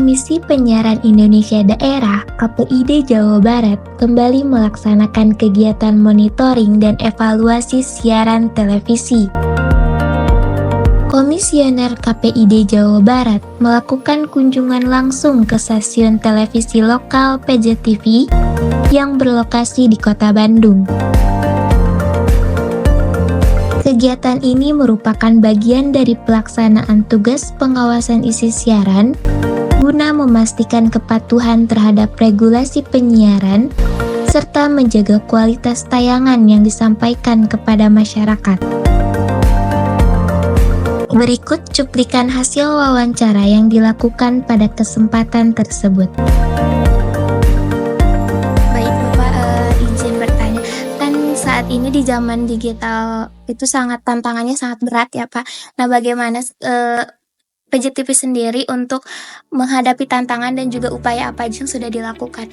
Komisi Penyiaran Indonesia Daerah (KPID) Jawa Barat kembali melaksanakan kegiatan monitoring dan evaluasi siaran televisi. Komisioner KPID Jawa Barat melakukan kunjungan langsung ke stasiun televisi lokal PJTV yang berlokasi di Kota Bandung. Kegiatan ini merupakan bagian dari pelaksanaan tugas pengawasan isi siaran guna memastikan kepatuhan terhadap regulasi penyiaran serta menjaga kualitas tayangan yang disampaikan kepada masyarakat. Berikut cuplikan hasil wawancara yang dilakukan pada kesempatan tersebut. Baik Bapak, izin bertanya, kan saat ini di zaman digital itu tantangannya sangat berat ya Pak. Nah bagaimana PJTV sendiri untuk menghadapi tantangan dan juga upaya apa aja yang sudah dilakukan?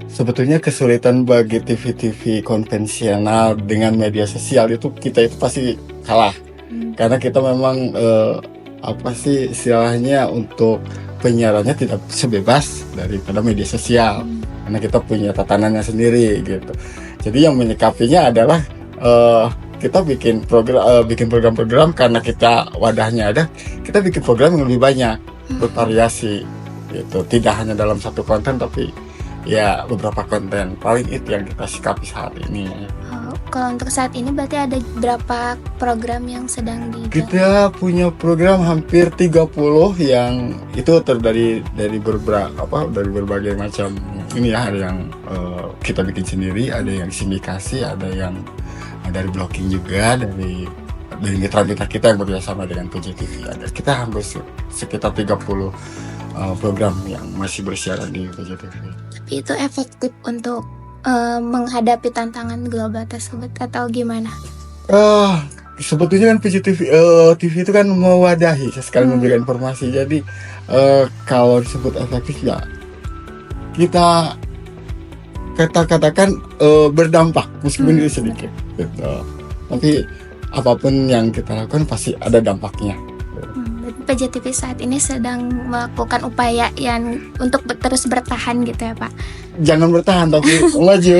Sebetulnya kesulitan bagi TV-TV konvensional dengan media sosial itu pasti kalah. Karena kita memang istilahnya untuk penyiarannya tidak sebebas daripada media sosial. Karena kita punya tatanannya sendiri gitu. Jadi yang menyikapinya adalah kita bikin program-program karena kita wadahnya ada, kita bikin program yang lebih banyak, bervariasi gitu. Tidak hanya dalam satu konten tapi ya beberapa konten. Paling itu yang kita sikapi saat ini. Kalau untuk saat ini berarti ada berapa program yang sedang dijalankan? Kita punya program hampir 30 yang itu dari berbagai macam ini ya. Ada yang kita bikin sendiri, ada yang sindikasi, ada yang dari blocking juga, dari mitra-mitra kita yang bekerjasama dengan PJTV. Kita hampir sekitar 30 program yang masih bersiaran di PJTV. Tapi itu efektif untuk menghadapi tantangan global tersebut atau gimana? Sebetulnya kan PJTV TV itu kan mewadahi sekali memberikan informasi. Jadi kalau disebut efektif ya kita katakan berdampak meskipun itu sedikit gitu. Tapi apapun yang kita lakukan pasti ada dampaknya. PJTV saat ini sedang melakukan upaya yang untuk terus bertahan gitu ya Pak? Jangan bertahan tapi maju.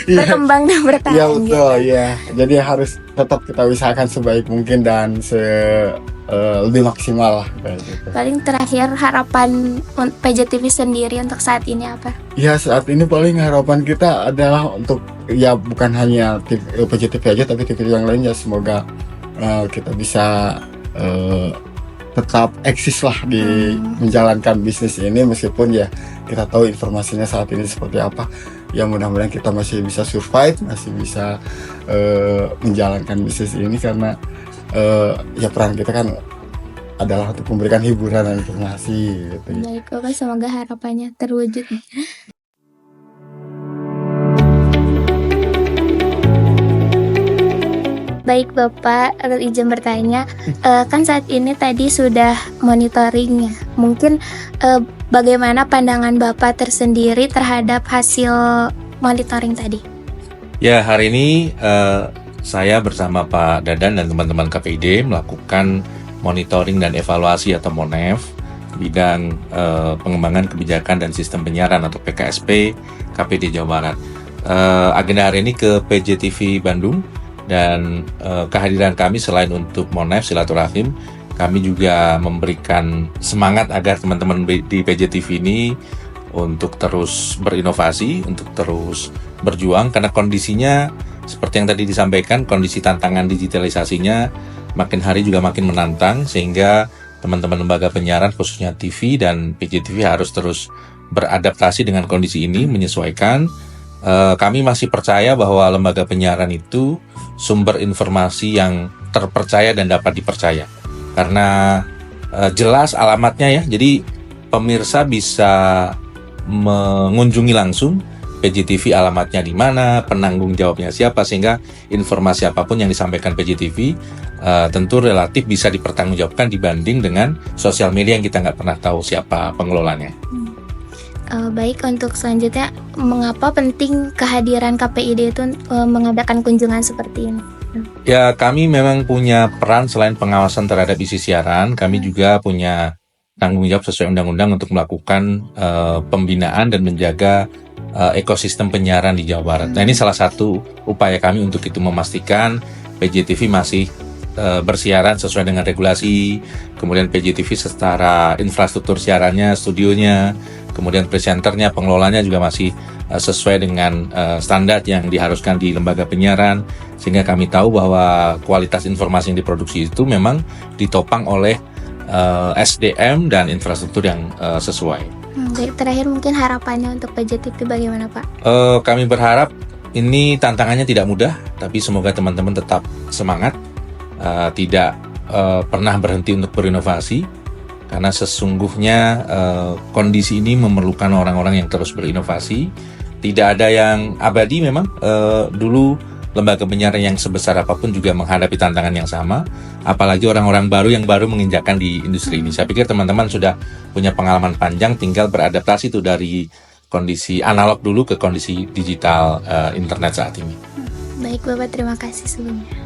Berkembang dan bertahan. Iya betul gitu. ya. Jadi harus tetap kita usahakan sebaik mungkin dan lebih maksimal lah. Gitu. Paling terakhir harapan PJTV sendiri untuk saat ini apa? Ya saat ini paling harapan kita adalah untuk ya bukan hanya PJTV aja tapi TV yang lainnya, semoga kita bisa tetap eksis lah di menjalankan bisnis ini, meskipun ya kita tahu informasinya saat ini seperti apa. Ya mudah-mudahan kita masih bisa survive, masih bisa menjalankan bisnis ini karena ya peran kita kan adalah untuk memberikan hiburan dan informasi gitu. Baik Bapak, semoga harapannya terwujud. Baik Bapak, izin bertanya, kan saat ini tadi sudah monitoring ya. Mungkin bagaimana pandangan Bapak tersendiri terhadap hasil monitoring tadi? Ya, hari ini saya bersama Pak Dadan dan teman-teman KPID melakukan monitoring dan evaluasi atau MONEV bidang pengembangan kebijakan dan sistem penyiaran atau PKSP KPID Jawa Barat. Agenda hari ini ke PJTV Bandung. Dan kehadiran kami selain untuk MONEV silaturahim, kami juga memberikan semangat agar teman-teman di PJTV ini untuk terus berinovasi, untuk terus berjuang, karena kondisinya seperti yang tadi disampaikan, kondisi tantangan digitalisasinya makin hari juga makin menantang, sehingga teman-teman lembaga penyiaran khususnya TV dan PJTV harus terus beradaptasi dengan kondisi ini, menyesuaikan. Kami masih percaya bahwa lembaga penyiaran itu sumber informasi yang terpercaya dan dapat dipercaya karena jelas alamatnya ya, jadi pemirsa bisa mengunjungi langsung PJTV, alamatnya di mana, penanggung jawabnya siapa, sehingga informasi apapun yang disampaikan PJTV tentu relatif bisa dipertanggungjawabkan dibanding dengan sosial media yang kita nggak pernah tahu siapa pengelolanya. Baik, untuk selanjutnya, mengapa penting kehadiran KPID itu mengadakan kunjungan seperti ini? Ya, kami memang punya peran selain pengawasan terhadap isi siaran, kami juga punya tanggung jawab sesuai undang-undang untuk melakukan pembinaan dan menjaga ekosistem penyiaran di Jawa Barat. Nah, ini salah satu upaya kami untuk itu, memastikan PJTV masih bersiaran sesuai dengan regulasi, kemudian PJTV secara infrastruktur siarannya, studionya, kemudian presenternya, pengelolanya juga masih sesuai dengan standar yang diharuskan di lembaga penyiaran, sehingga kami tahu bahwa kualitas informasi yang diproduksi itu memang ditopang oleh SDM dan infrastruktur yang sesuai. Baik, terakhir mungkin harapannya untuk PJTV bagaimana Pak? Kami berharap ini tantangannya tidak mudah, tapi semoga teman-teman tetap semangat, tidak pernah berhenti untuk berinovasi, karena sesungguhnya kondisi ini memerlukan orang-orang yang terus berinovasi. Tidak ada yang abadi memang. Dulu lembaga penyiaran yang sebesar apapun juga menghadapi tantangan yang sama, apalagi orang-orang baru yang baru menginjakkan di industri ini. Saya pikir teman-teman sudah punya pengalaman panjang, tinggal beradaptasi tuh dari kondisi analog dulu ke kondisi digital internet saat ini. Baik Bapak, terima kasih sebelumnya.